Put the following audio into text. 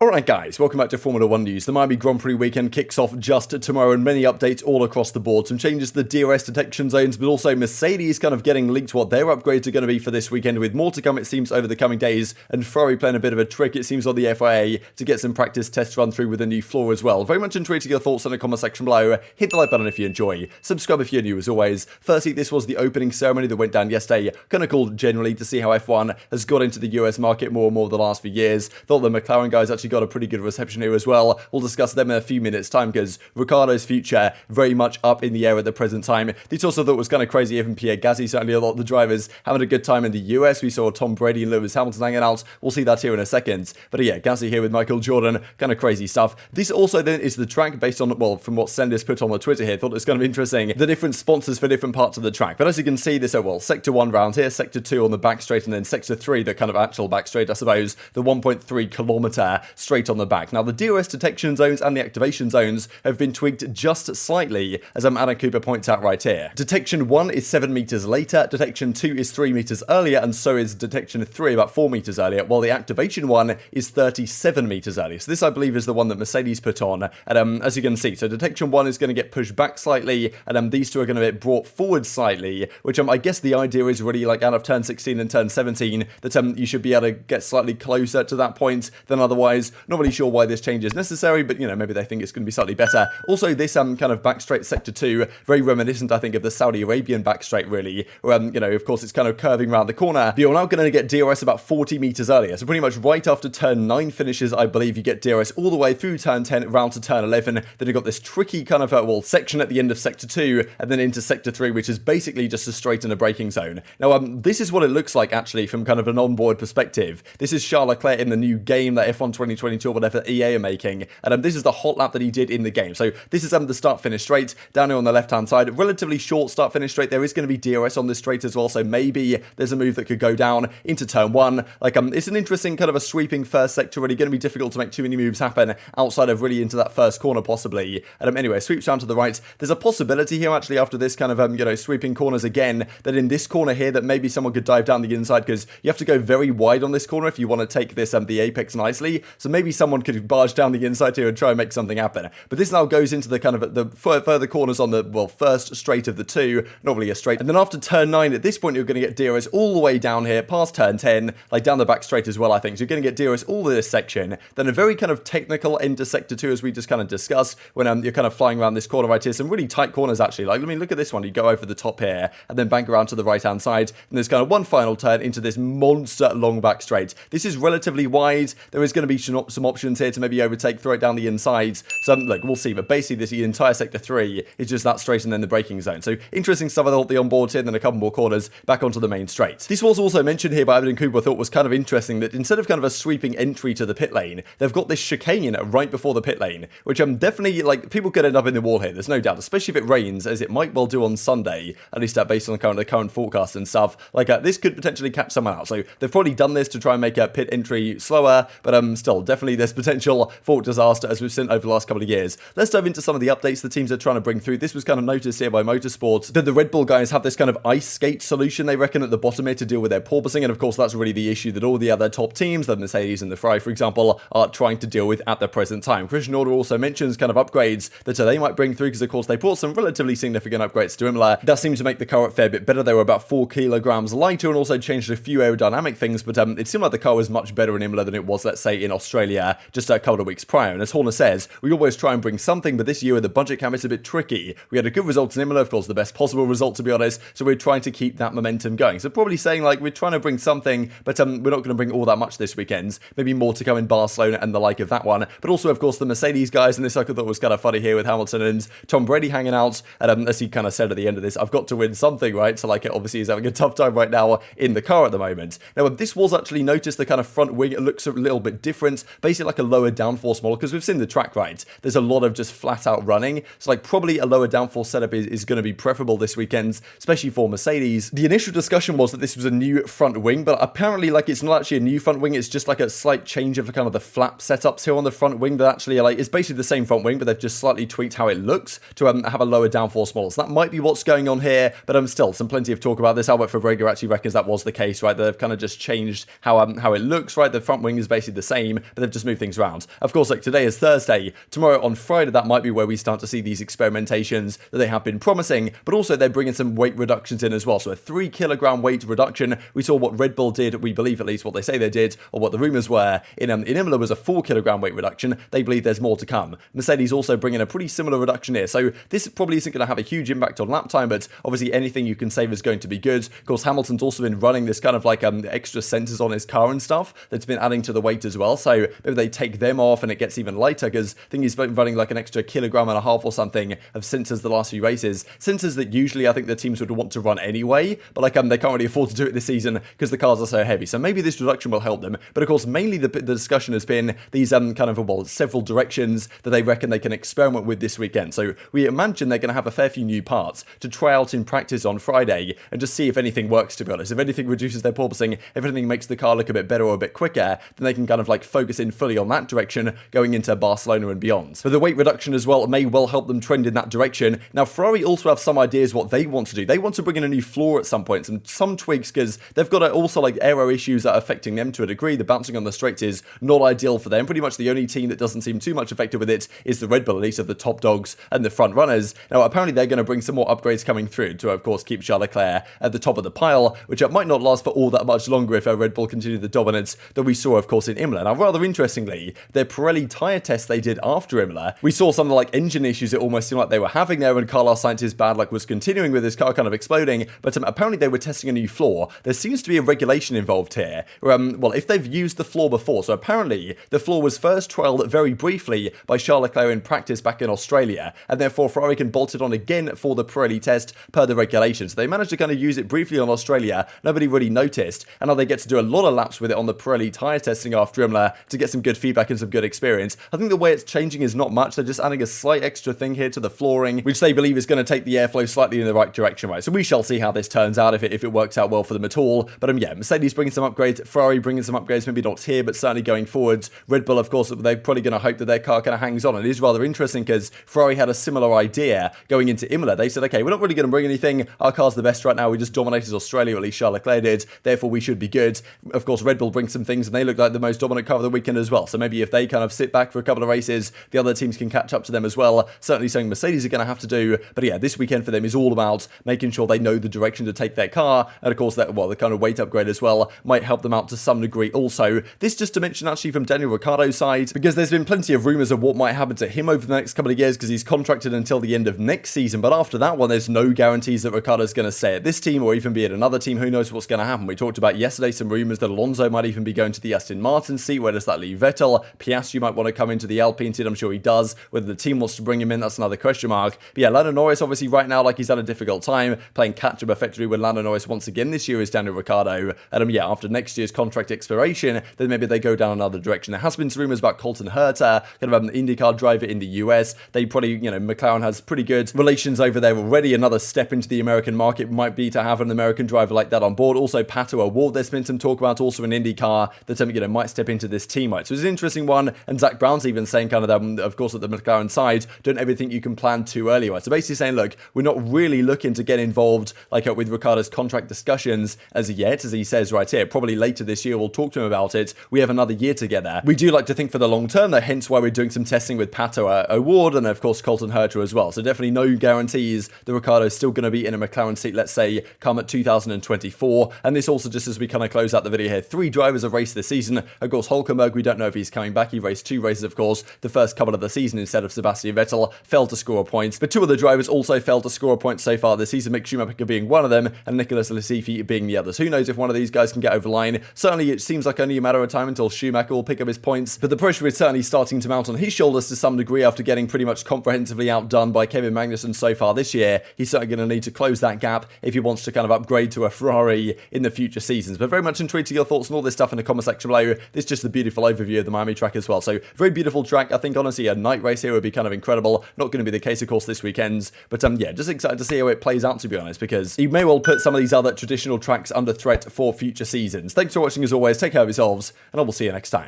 Alright guys, welcome back to Formula 1 news. The Miami Grand Prix weekend kicks off just tomorrow and many updates all across the board. Some changes to the DRS detection zones, but also Mercedes kind of getting leaked what their upgrades are going to be for this weekend, with more to come it seems over the coming days, and Ferrari playing a bit of a trick it seems on the FIA to get some practice tests run through with a new floor as well. Very much intrigued your thoughts in the comment section below. Hit the like button if you enjoy, subscribe if you're new as always. Firstly, this was the opening ceremony that went down yesterday, kind of cool generally to see how F1 has got into the US market more and more the last few years. Thought the McLaren guys actually got a pretty good reception here as well. We'll discuss them in a few minutes time because Riccardo's future very much up in the air at the present time. This also thought was kind of crazy even Pierre Gasly, certainly a lot of the drivers having a good time in the US. We saw Tom Brady and Lewis Hamilton hanging out. We'll see that here in a second. But yeah, Gasly here with Michael Jordan, kind of crazy stuff. This also then is the track based on, well, from what Sendis put on the Twitter here, thought it was kind of interesting, the different sponsors for different parts of the track. But as you can see, this, well, Sector 1 round here, Sector 2 on the back straight, and then Sector 3, the kind of actual back straight, I suppose, the 1.3 kilometer straight on the back. Now, the DRS detection zones and the activation zones have been tweaked just slightly, as Adam Cooper points out right here. Detection 1 is 7 meters later, detection 2 is 3 meters earlier, and so is detection 3 about 4 meters earlier, while the activation 1 is 37 meters earlier. So this, I believe, is the one that Mercedes put on, and as you can see, so detection 1 is going to get pushed back slightly, and these two are going to get brought forward slightly, which I guess the idea is really like out of turn 16 and turn 17, that you should be able to get slightly closer to that point than otherwise. Not really sure why this change is necessary, but you know, maybe they think it's going to be slightly better. Also, this kind of back straight Sector 2, very reminiscent, I think, of the Saudi Arabian back straight, really, where, you know, of course, it's kind of curving around the corner, but you're now going to get DRS about 40 meters earlier, so pretty much right after turn 9 finishes, I believe, you get DRS all the way through turn 10, round to turn 11, then you've got this tricky kind of, well, section at the end of Sector 2, and then into Sector 3, which is basically just a straight in a braking zone. Now, this is what it looks like, actually, from kind of an onboard perspective. This is Charles Leclerc in the new game that F1 2022 or whatever EA are making, and this is the hot lap that he did in the game. So this is the start-finish straight, down here on the left-hand side, relatively short start-finish straight. There is going to be DRS on this straight as well, so maybe there's a move that could go down into turn 1. Like, it's an interesting kind of a sweeping first sector, really going to be difficult to make too many moves happen outside of really into that first corner, possibly. And anyway, sweeps down to the right. There's a possibility here, actually, after this kind of, you know, sweeping corners again, that in this corner here, that maybe someone could dive down the inside, because you have to go very wide on this corner if you want to take this, the apex nicely. So maybe someone could barge down the inside here and try and make something happen. But this now goes into the kind of the further corners on the, well, first straight of the two, not really a straight. And then after turn 9, at this point, you're going to get DRS all the way down here, past turn 10, like down the back straight as well, I think. So you're going to get DRS all of this section. Then a very kind of technical end to Sector 2, as we just kind of discussed, when you're kind of flying around this corner right here. Some really tight corners, actually. Like, I mean, look at this one. You go over the top here, and then bank around to the right-hand side, and there's kind of one final turn into this monster long back straight. This is relatively wide. There is going to be some options here to maybe overtake, throw it down the insides. So, look, we'll see. But basically, the entire Sector 3 is just that straight and then the braking zone. So, interesting stuff. I thought the onboards here, and then a couple more corners back onto the main straight. This was also mentioned here by Adam Cooper. I thought was kind of interesting that instead of kind of a sweeping entry to the pit lane, they've got this chicane right before the pit lane, which I'm definitely, like, people could end up in the wall here. There's no doubt, especially if it rains, as it might well do on Sunday, at least based on the current forecast and stuff. Like, this could potentially catch someone out. So, they've probably done this to try and make a pit entry slower, but still, definitely there's potential for disaster, as we've seen over the last couple of years. Let's dive into some of the updates the teams are trying to bring through. This was kind of noticed here by Motorsport, that the Red Bull guys have this kind of ice skate solution, they reckon, at the bottom here to deal with their porpoising, and of course that's really the issue that all the other top teams, the Mercedes and the Ferrari, for example, are trying to deal with at the present time. Christian Horner also mentions kind of upgrades that they might bring through, because of course they brought some relatively significant upgrades to Imola. That seemed to make the car a fair bit better. They were about 4 kilograms lighter, and also changed a few aerodynamic things, but it seemed like the car was much better in Imola than it was, let's say, in Australia just a couple of weeks prior. And as Horner says, we always try and bring something, but this year with the budget cap, it's a bit tricky. We had a good result in Imola, of course, the best possible result, to be honest, so we're trying to keep that momentum going. So probably saying, like, we're trying to bring something, but we're not going to bring all that much this weekend. Maybe more to come in Barcelona and the like of that one. But also, of course, the Mercedes guys, and this I thought was kind of funny here with Hamilton and Tom Brady hanging out, and as he kind of said at the end of this, I've got to win something, right? So, like, obviously he's having a tough time right now in the car at the moment. Now, this was actually noticed, the kind of front wing, it looks a little bit different, basically like a lower downforce model, because we've seen the track, right? There's a lot of just flat out running, so like probably a lower downforce setup is going to be preferable this weekend, especially for Mercedes. The initial discussion was that this was a new front wing, but apparently, like, it's not actually a new front wing, it's just like a slight change of the kind of the flap setups here on the front wing, that actually, like, it's basically the same front wing, but they've just slightly tweaked how it looks to have a lower downforce model. So that might be what's going on here, but still some plenty of talk about this. Albert Fabrega actually reckons that was the case, right? They've kind of just changed how it looks, right? The front wing is basically the same, but they've just moved things around. Of course, like today is Thursday. Tomorrow on Friday, that might be where we start to see these experimentations that they have been promising, but also they're bringing some weight reductions in as well. So a 3 kilogram weight reduction. We saw what Red Bull did, we believe at least what they say they did, or what the rumours were. In Imola was a 4 kilogram weight reduction. They believe there's more to come. Mercedes also bringing a pretty similar reduction here. So this probably isn't going to have a huge impact on lap time, but obviously anything you can save is going to be good. Of course, Hamilton's also been running this kind of like extra sensors on his car and stuff that's been adding to the weight as well. So maybe they take them off and it gets even lighter, because I think he's been running like an extra 1.5 kilograms or something of sensors the last few races. Sensors that usually I think the teams would want to run anyway, but like they can't really afford to do it this season because the cars are so heavy. So maybe this reduction will help them. But of course, mainly the discussion has been these kind of, well, several directions that they reckon they can experiment with this weekend. So we imagine they're going to have a fair few new parts to try out in practice on Friday and just see if anything works, to be honest. If anything reduces their porpoising, if anything makes the car look a bit better or a bit quicker, then they can kind of like focus in fully on that direction going into Barcelona and beyond. But the weight reduction as well may well help them trend in that direction. Now, Ferrari also have some ideas what they want to do. They want to bring in a new floor at some point, some tweaks, because they've got also like aero issues that are affecting them to a degree. The bouncing on the straights is not ideal for them. Pretty much the only team that doesn't seem too much affected with it is the Red Bull, at least of the top dogs and the front runners. Now, apparently they're going to bring some more upgrades coming through to, of course, keep Charles Leclerc at the top of the pile, which might not last for all that much longer if Red Bull continue the dominance that we saw, of course, in Imola. Now, rather interestingly, their Pirelli tyre test they did after Imola, we saw some of the like engine issues it almost seemed like they were having there, and Carlos Sainz's bad luck was continuing with his car kind of exploding, but apparently they were testing a new floor. There seems to be a regulation involved here. Well, if they've used the floor before, so apparently the floor was first trialled very briefly by Charles Leclerc in practice back in Australia, and therefore Ferrari can bolt it on again for the Pirelli test per the regulations. So they managed to kind of use it briefly on Australia, nobody really noticed, and now they get to do a lot of laps with it on the Pirelli tyre testing after Imola to get some good feedback and some good experience. I think the way it's changing is not much. They're just adding a slight extra thing here to the flooring, which they believe is going to take the airflow slightly in the right direction, right? So we shall see how this turns out, if it works out well for them at all. But yeah, Mercedes bringing some upgrades, Ferrari bringing some upgrades, maybe not here, but certainly going forwards. Red Bull, of course, they're probably going to hope that their car kind of hangs on. And it is rather interesting because Ferrari had a similar idea going into Imola. They said, okay, we're not really going to bring anything. Our car's the best right now. We just dominated Australia, or at least Charles Leclerc did. Therefore, we should be good. Of course, Red Bull brings some things, and they look like the most dominant car of the weekend as well. So maybe if they kind of sit back for a couple of races, the other teams can catch up to them as well. Certainly something Mercedes are going to have to do. But yeah, this weekend for them is all about making sure they know the direction to take their car. And of course, the kind of weight upgrade as well might help them out to some degree also. This just to mention actually from Daniel Ricciardo's side, because there's been plenty of rumours of what might happen to him over the next couple of years, because he's contracted until the end of next season. But after that one, there's no guarantees that Ricciardo's going to stay at this team or even be at another team. Who knows what's going to happen? We talked about yesterday some rumours that Alonso might even be going to the Aston Martin seat. Where does that leave Vettel? Piastri might want to come into the Alpine seat. I'm sure he does. Whether the team wants to bring him in, that's another question mark. But yeah, Lando Norris obviously right now, like, he's had a difficult time playing catch-up effectively with Lando Norris once again this year is Daniel Ricciardo. And yeah, after next year's contract expiration, then maybe they go down another direction. There has been some rumours about Colton Herta, kind of an IndyCar driver in the US. They probably, McLaren has pretty good relations over there already. Another step into the American market might be to have an American driver like that on board. Also, Pato O'Ward, there's been some talk about also an IndyCar that might step into this team, right? So it's an interesting one. And Zach Brown's even saying kind of course, at the McLaren side, don't ever think you can plan too early, right? So basically saying, look, we're not really looking to get involved with Ricciardo's contract discussions as yet, as he says right here. Probably later this year we'll talk to him about it. We have another year together. We do like to think for the long term, though, hence why we're doing some testing with Pato O'Ward and of course Colton Herta as well. So definitely no guarantees that Ricciardo's still going to be in a McLaren seat, let's say, come at 2024. And this also, just as we kind of close out the video here, 3 drivers have raced this season. Of course, Hülkenberg, we don't know if he's coming back. He raced 2 races, of course, the first couple of the season instead of Sebastian Vettel, failed to score a point. But 2 of the drivers also failed to score a point so far this season, Mick Schumacher being one of them and Nicholas Latifi being the others. Who knows if one of these guys can get over the line? Certainly it seems like only a matter of time until Schumacher will pick up his points, but the pressure is certainly starting to mount on his shoulders to some degree after getting pretty much comprehensively outdone by Kevin Magnussen so far this year. He's certainly going to need to close that gap if he wants to kind of upgrade to a Ferrari in the future seasons. But very much intrigued to your thoughts on all this stuff in the comment section below. This is just a beautiful overview of the Miami track as well. So very beautiful track. I think honestly a night race here would be kind of incredible. Not going to be the case of course this weekend, but yeah, just excited to see how it plays out, to be honest, because he may well put some of these other traditional tracks under threat for future seasons. Thanks for watching as always. Take care of yourselves and I will see you next time.